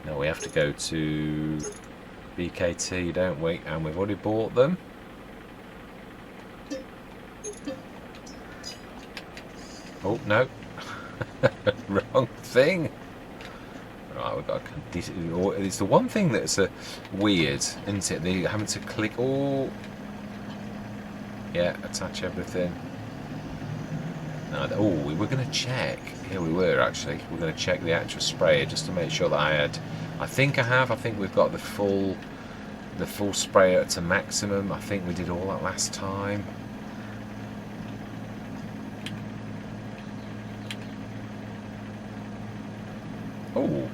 Now we have to go to BKT, don't we? And we've already bought them. Oh, no. Wrong thing. Right, we've got it's the one thing that's weird, isn't it? They're having to click. Oh, yeah, attach everything. Oh, we were going to check. Here we were actually. We're going to check the actual sprayer just to make sure that I had. I think I have. I think we've got the full sprayer to maximum. I think we did all that last time. Oh,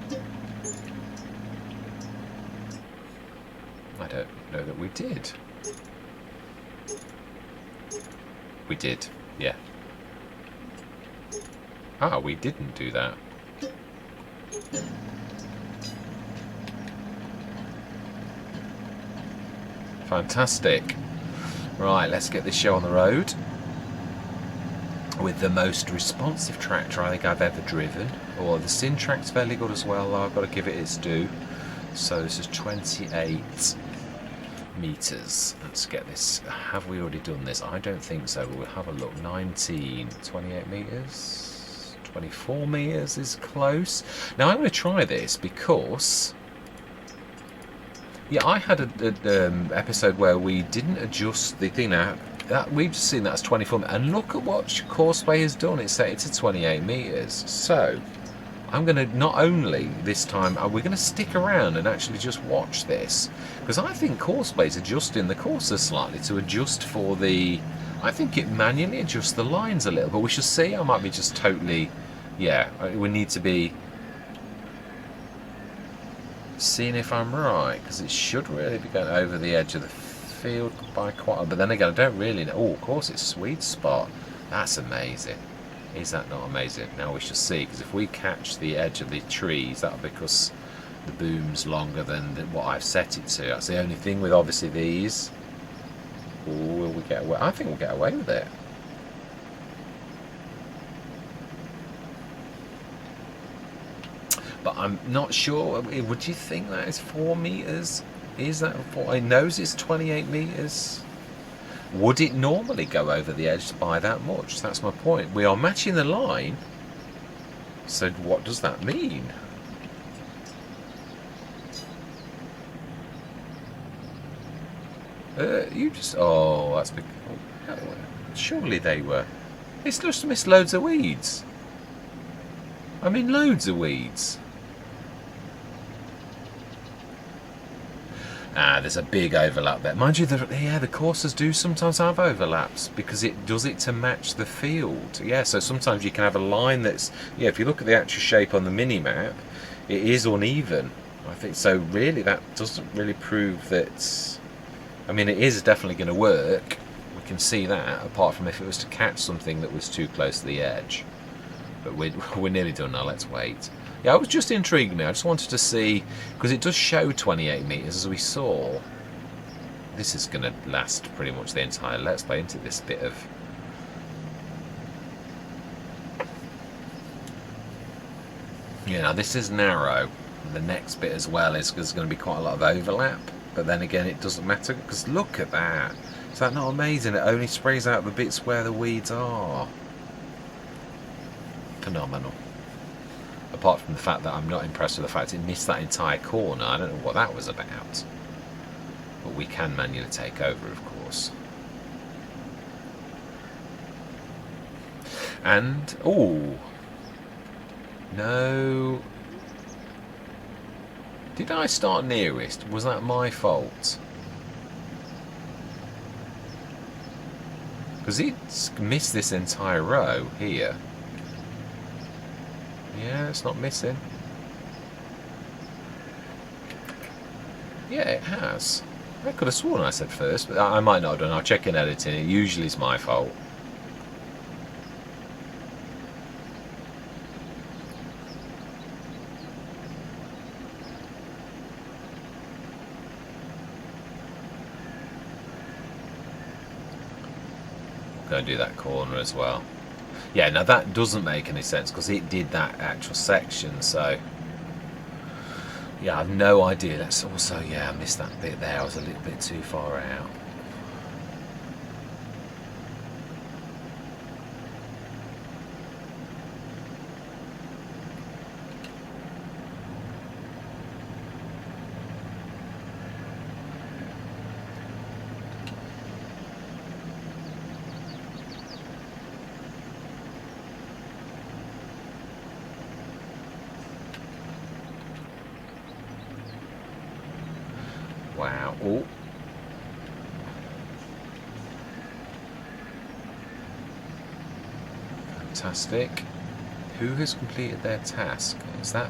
I don't know that we did. We did, yeah. Ah, we didn't do that. Fantastic. Right, let's get this show on the road with the most responsive tractor I think I've ever driven. Or the Syntrac's fairly good as well, though. I've got to give it its due. So this is 28. meters. Let's get this. Have we already done this? I don't think so. We'll have a look. 19, 28 meters, 24 meters is close. Now I'm going to try this because, yeah, I had an episode where we didn't adjust the thing. Now that we've just seen that as 24, and look at what Courseway has done. It's set it to 28 meters. So I'm going to, not only this time, we're going to stick around and actually just watch this, because I think Courseway's adjusting the courses slightly to adjust for the, I think it manually adjusts the lines a little, but we shall see. I might be just totally, yeah, we need to be seeing if I'm right, because it should really be going over the edge of the field by quite a, but then again, I don't really know. Oh, of course, it's sweet spot. That's amazing. Is that not amazing? Now we shall see, because if we catch the edge of the trees, that'll be because the boom's longer than what I've set it to. That's the only thing with obviously these. Ooh, will we get away? I think we'll get away with it. But I'm not sure. Would you think that is 4 meters? Is that 4? It knows it's 28 meters. Would it normally go over the edge by that much? That's my point. We are matching the line. So what does that mean? You just... Oh, that's... Surely they were... It's just missed loads of weeds. I mean, loads of weeds. Ah, there's a big overlap there. Mind you, the courses do sometimes have overlaps because it does it to match the field. Yeah, so sometimes you can have a line that's... Yeah, if you look at the actual shape on the mini-map, it is uneven. I think so. Really, that doesn't really prove that... I mean, it is definitely going to work. We can see that, apart from if it was to catch something that was too close to the edge. But we're nearly done now. Let's wait. Yeah, it was just intriguing me. I just wanted to see, because it does show 28 meters as we saw. This is going to last pretty much the entire Let's Play into this bit of... Yeah, now this is narrow. The next bit as well is there's going to be quite a lot of overlap. But then again, it doesn't matter, because look at that. Is that not amazing? It only sprays out the bits where the weeds are. Phenomenal. Apart from the fact that I'm not impressed with the fact it missed that entire corner. I don't know what that was about. But we can manually take over, of course. And, oh, no. Did I start nearest? Was that my fault? Because it's missed this entire row here. Yeah, it's not missing. Yeah, it has. I could have sworn I said first, but I might not have done. I'll check in editing. It usually is my fault. Go and do that corner as well. Yeah, now that doesn't make any sense because it did that actual section, so yeah, I've no idea. That's also, yeah, I missed that bit there. I was a little bit too far out. Wow. Oh. Fantastic. Who has completed their task? Is that...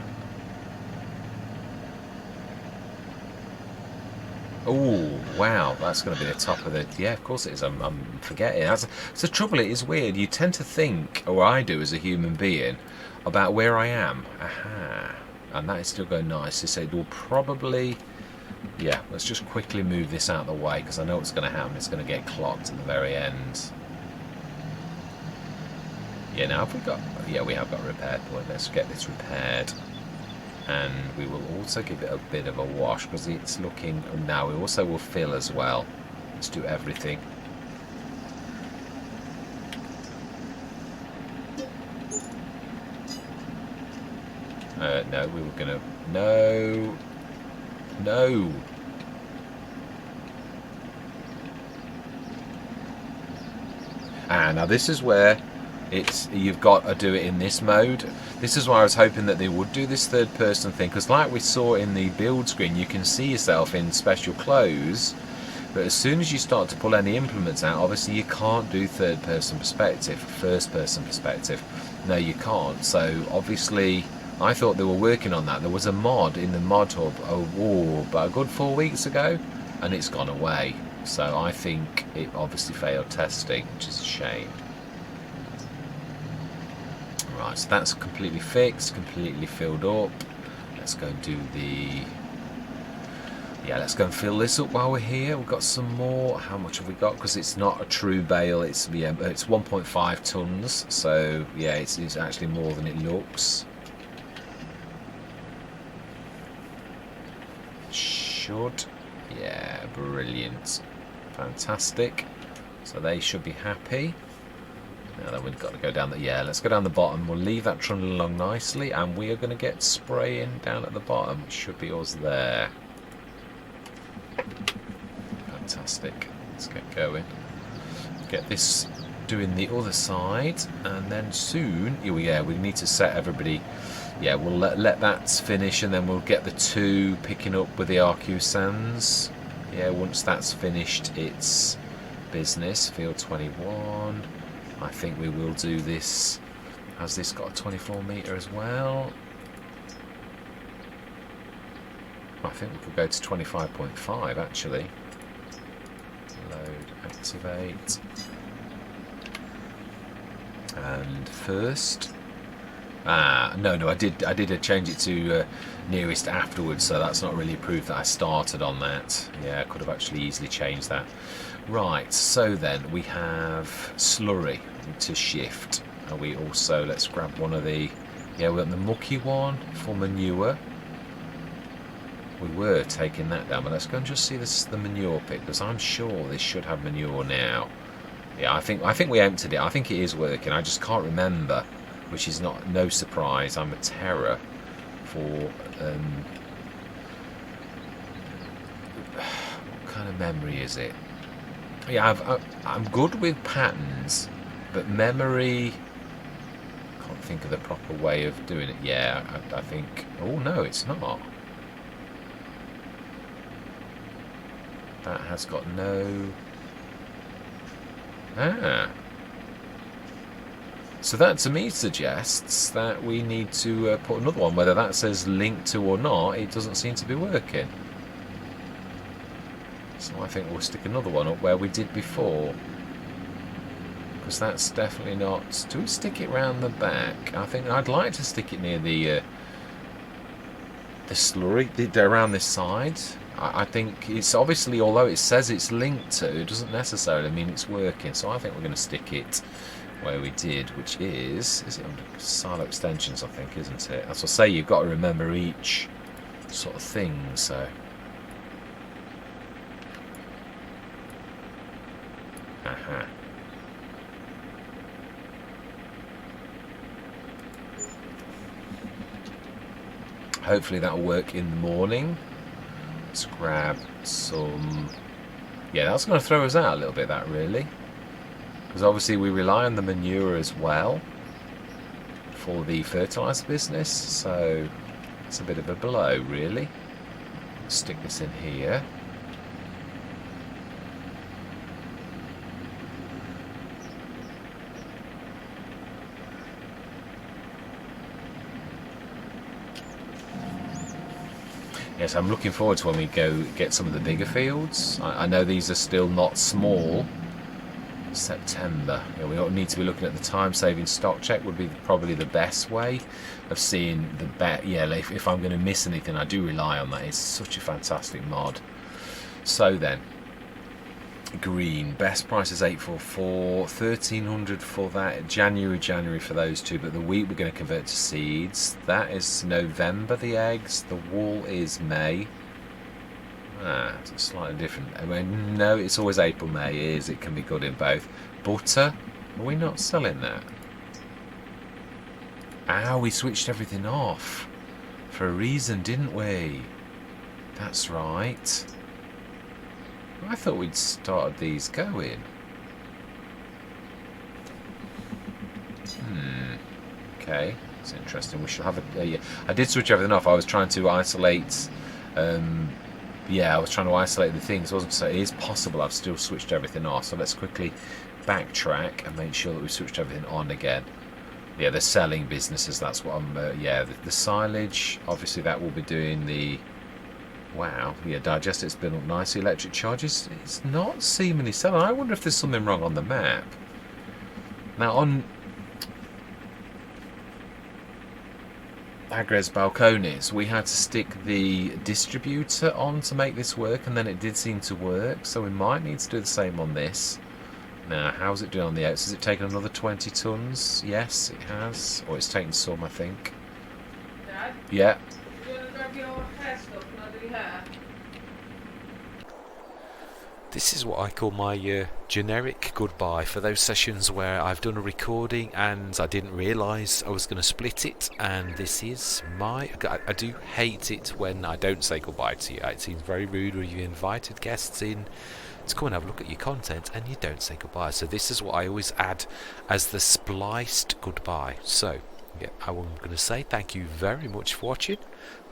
Oh, wow. That's going to be the top of the... Yeah, of course it is. I'm forgetting. That's the trouble. It is weird. You tend to think, or I do as a human being, about where I am. Aha. And that is still going nicely. So it will probably... Yeah, let's just quickly move this out of the way because I know what's going to happen. It's going to get clogged at the very end. Yeah, now have we got... Yeah, we have got a repair point. Let's get this repaired. And we will also give it a bit of a wash because it's looking, now we also will fill as well. Let's do everything. No, we were gonna, no. Now this is where you've got to do it in this mode. This is why I was hoping that they would do this third person thing, because like we saw in the build screen, you can see yourself in special clothes, but as soon as you start to pull any implements out, obviously you can't do third person perspective, first person perspective. No, you can't. So obviously I thought they were working on that. There was a mod in the mod hub about a good 4 weeks ago, and it's gone away. So I think it obviously failed testing, which is a shame. Right, so that's completely fixed, completely filled up. Let's go and do let's go and fill this up while we're here. We've got some more. How much have we got? Because it's not a true bale. It's 1.5 tons. So yeah, it's actually more than it looks. Should. Yeah, brilliant. Fantastic. So they should be happy. Now then we've got to go down let's go down the bottom. We'll leave that trundling along nicely, and we are going to get spraying down at the bottom, which should be us there. Fantastic. Let's get going. Get this doing the other side, and then soon, we need to set everybody. Yeah, we'll let that finish, and then we'll get the 2 picking up with the RQ sands. Yeah, once that's finished, it's business. Field 21. I think we will do this. Has this got a 24 metre as well? I think we could go to 25.5 actually. Load, activate. And first. No, I did change it to nearest afterwards, so that's not really proof that I started on that. Yeah, I could have actually easily changed that. Right, so then we have slurry to shift. And we also, let's grab one of the, we got the mucky one for manure. We were taking that down, but let's go and just see the manure pit, because I'm sure this should have manure now. Yeah, I think we emptied it. I think it is working. I just can't remember, which is no surprise. I'm a terror for what kind of memory is it? Yeah, I'm good with patterns, but memory, I can't think of the proper way of doing it. Yeah, I think. Oh no, it's not. That has got no. So that to me suggests that we need to put another one. Whether that says link to or not, it doesn't seem to be working. So I think we'll stick another one up where we did before, because that's definitely not. Do we stick it round the back? I think I'd like to stick it near the slurry, around this side. I think it's obviously, although it says it's linked to, it doesn't necessarily mean it's working. So I think we're going to stick it where we did, which is it under silo extensions, I think, isn't it? As I say, you've got to remember each sort of thing. So hopefully that'll work in the morning. Let's grab some. Yeah, that's going to throw us out a little bit, that really, because obviously we rely on the manure as well for the fertiliser business, so it's a bit of a blow really. Stick this in here. Yes, I'm looking forward to when we go get some of the bigger fields. I know these are still not small. September. Yeah, we don't need to be looking at the time-saving stock check. Would be probably the best way of seeing the bet. Yeah, if I'm going to miss anything, I do rely on that. It's such a fantastic mod. So then, green. Best price is 844, 1300 for that. January for those two. But the wheat we're going to convert to seeds. That is November, the eggs. The wool is May. It's slightly different. I mean, no, it's always April, May. It can be good in both. Butter, are we not selling that? We switched everything off for a reason, didn't we? That's right. I thought we'd started these going. Okay, it's interesting. We should have a. Yeah. I did switch everything off. I was trying to isolate. I was trying to isolate the things. So it is possible I've still switched everything off. So let's quickly backtrack and make sure that we switched everything on again. Yeah, the selling businesses. That's what I'm. The silage. Obviously, that will be doing the. Wow, yeah, digestive's been up nicely. Electric charges, it's not seemingly selling. I wonder if there's something wrong on the map. Now, on Agres Balcones, we had to stick the distributor on to make this work, and then it did seem to work, so we might need to do the same on this. Now, how's it doing on the outs? Has it taken another 20 tons? Yes, it has. Or it's taken some, I think. Dad? Yeah. Do you want to grab your hair stuff and I'll do your hair? This is what I call my generic goodbye for those sessions where I've done a recording and I didn't realise I was going to split it, and this is my... I do hate it when I don't say goodbye to you. It seems very rude when you've invited guests in to come and have a look at your content and you don't say goodbye. So this is what I always add as the spliced goodbye. So yeah, I'm going to say thank you very much for watching.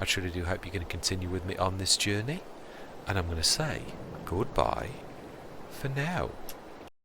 I truly do hope you're going to continue with me on this journey, and I'm going to say goodbye for now.